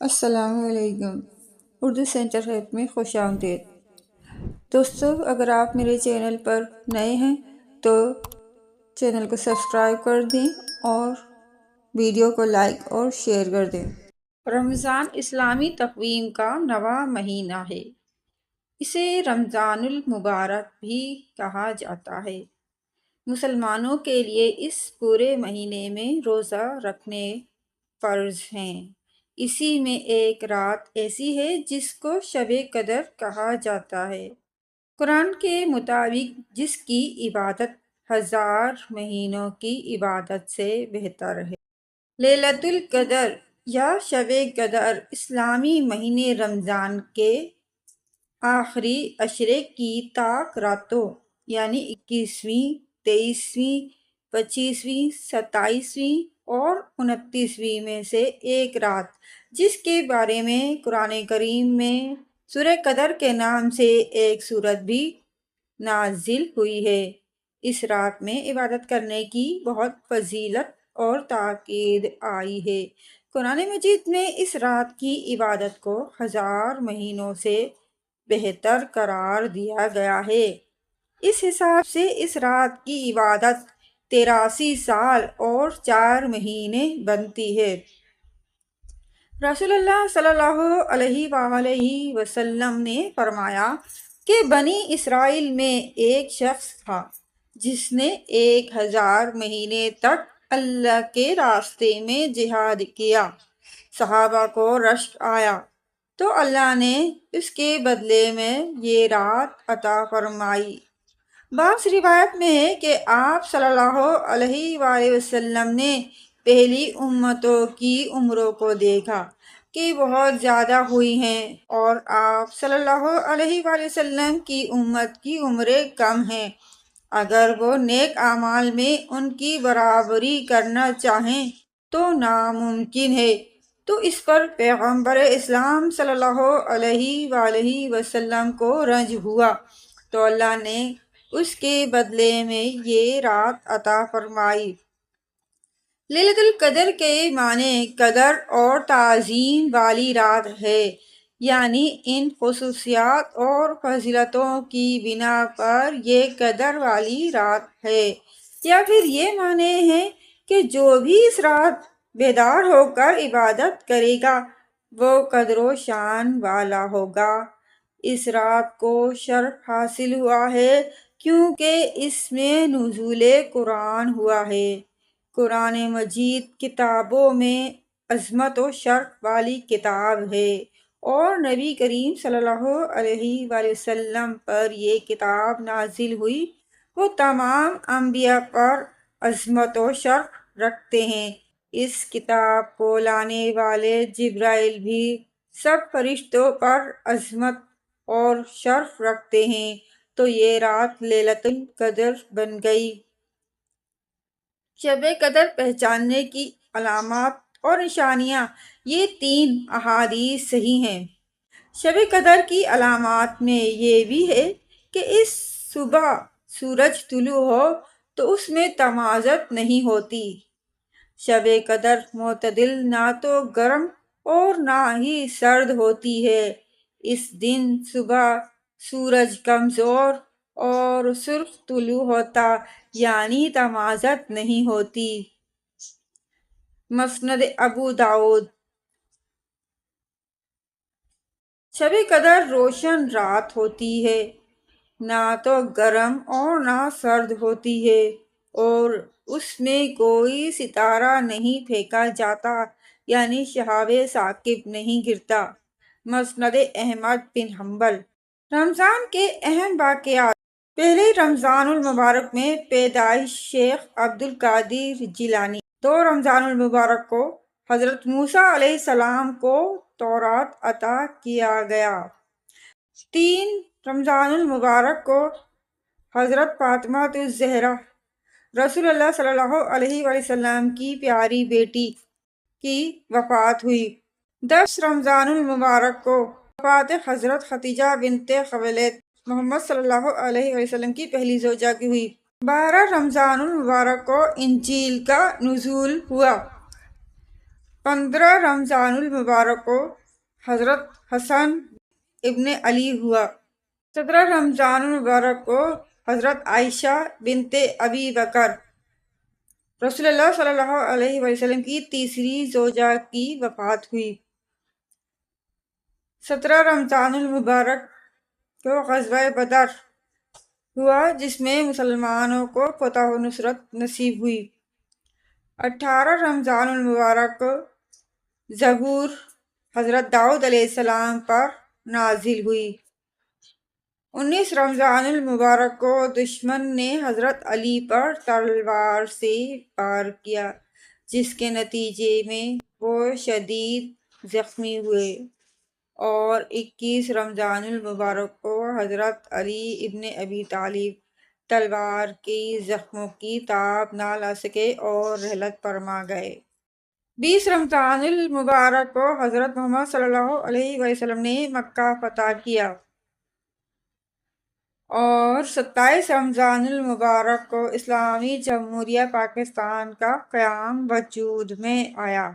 السلام علیکم۔ Urdu centre help میں خوش آمدید۔ دوستو، اگر آپ میرے چینل پر نئے ہیں تو چینل کو سبسکرائب کر دیں اور ویڈیو کو لائک اور شیئر کر دیں۔ رمضان اسلامی تقویم کا نواں مہینہ ہے۔ اسے رمضان المبارک بھی کہا جاتا ہے۔ مسلمانوں کے لیے اس پورے مہینے میں روزہ رکھنے فرض ہیں۔ اسی میں ایک رات ایسی ہے جس کو شب قدر کہا جاتا ہے۔ قرآن کے مطابق جس کی عبادت 1000 مہینوں کی عبادت سے بہتر ہے۔ لیلۃ القدر یا شب قدر اسلامی مہینے رمضان کے آخری عشرے کی طاق راتوں یعنی 21ویں، 23ویں، 25ویں، 27ویں اور 29ویں میں سے ایک رات، جس کے بارے میں قرآن کریم میں سورہ قدر کے نام سے ایک سورت بھی نازل ہوئی ہے۔ اس رات میں عبادت کرنے کی بہت فضیلت اور تاکید آئی ہے۔ قرآن مجید میں اس رات کی عبادت کو 1000 مہینوں سے بہتر قرار دیا گیا ہے۔ اس حساب سے اس رات کی عبادت 83 سال اور 4 مہینے بنتی ہے۔ رسول اللہ صلی اللہ علیہ وآلہ وسلم نے فرمایا کہ بنی اسرائیل میں ایک شخص تھا جس نے 1000 مہینے تک اللہ کے راستے میں جہاد کیا۔ صحابہ کو رشک آیا تو اللہ نے اس کے بدلے میں یہ رات عطا فرمائی۔ بعض روایت میں ہے کہ آپ صلی اللہ علیہ وآلہ وسلم نے پہلی امتوں کی عمروں کو دیکھا کہ بہت زیادہ ہوئی ہیں اور آپ صلی اللہ علیہ وآلہ وسلم کی امت کی عمریں کم ہیں۔ اگر وہ نیک اعمال میں ان کی برابری کرنا چاہیں تو ناممکن ہے۔ تو اس پر پیغمبر اسلام صلی اللہ علیہ وآلہ وسلم کو رنج ہوا تو اللہ نے اس کے بدلے میں یہ رات عطا فرمائی۔ لیلۃ القدر کے معنی قدر اور تعظیم والی رات ہے، یعنی ان خصوصیات اور فضیلتوں کی بنا پر یہ قدر والی رات ہے، یا پھر یہ معنی ہے کہ جو بھی اس رات بیدار ہو کر عبادت کرے گا وہ قدر و شان والا ہوگا۔ اس رات کو شرف حاصل ہوا ہے کیونکہ اس میں نزول قرآن ہوا ہے۔ قرآن مجید کتابوں میں عظمت و شرف والی کتاب ہے اور نبی کریم صلی اللہ علیہ وآلہ وسلم پر یہ کتاب نازل ہوئی۔ وہ تمام انبیاء پر عظمت و شرف رکھتے ہیں۔ اس کتاب کو لانے والے جبرائیل بھی سب فرشتوں پر عظمت اور شرف رکھتے ہیں، تو یہ رات لیلۃ القدر بن گئی۔ شب قدر پہچاننے کی علامات اور نشانیاں، یہ 3 احادیث صحیح ہیں۔ شب قدر کی علامات میں یہ بھی ہے کہ اس صبح سورج طلوع ہو تو اس میں تمازت نہیں ہوتی۔ شب قدر معتدل نہ تو گرم اور نہ ہی سرد ہوتی ہے۔ اس دن صبح سورج کمزور اور سرخ طلوع ہوتا، یعنی تمازت نہیں ہوتی۔ مسند ابو داؤد۔ شب قدر روشن رات ہوتی ہے، نہ تو گرم اور نہ سرد ہوتی ہے، اور اس میں کوئی ستارہ نہیں پھینکا جاتا، یعنی شہاب ثاقب نہیں گرتا۔ مسند احمد بن حنبل۔ رمضان کے اہم واقعات۔ پہلے رمضان المبارک میں پیدائش شیخ عبد القادر جیلانی۔ 2 رمضان المبارک کو حضرت موسیٰ علیہ السلام کو تورات عطا کیا گیا۔ 3 رمضان المبارک کو حضرت فاطمہ الزہرا رسول اللہ صلی اللہ علیہ وآلہ وسلم کی پیاری بیٹی کی وفات ہوئی۔ 10 رمضان المبارک کو وفات حضرت خدیجہ بنت خویلد محمد صلی اللہ علیہ وآلہ وسلم کی پہلی زوجہ کی ہوئی۔ 12 رمضان المبارک کو انجیل کا نزول ہوا۔ 15 رمضان المبارک کو حضرت حسن ابن علی ہوا۔ 17 رمضان المبارک کو حضرت عائشہ بنت ابی بکر رسول اللہ صلی اللہ علیہ وسلم کی تیسری زوجہ کی وفات ہوئی۔ 17 رمضان المبارک کو غزوہ بدر ہوا جس میں مسلمانوں کو فتح و نصرت نصیب ہوئی۔ 18 رمضان المبارک کو زبور حضرت داؤد علیہ السلام پر نازل ہوئی۔ 19 رمضان المبارک کو دشمن نے حضرت علی پر تلوار سے وار کیا جس کے نتیجے میں وہ شدید زخمی ہوئے، اور 21 رمضان المبارک کو حضرت علی ابن ابی طالب تلوار کی زخموں کی تاب نہ لا سکے اور رحلت فرما گئے۔ 20 رمضان المبارک کو حضرت محمد صلی اللہ علیہ وسلم نے مکہ فتح کیا، اور 27 رمضان المبارک کو اسلامی جمہوریہ پاکستان کا قیام وجود میں آیا۔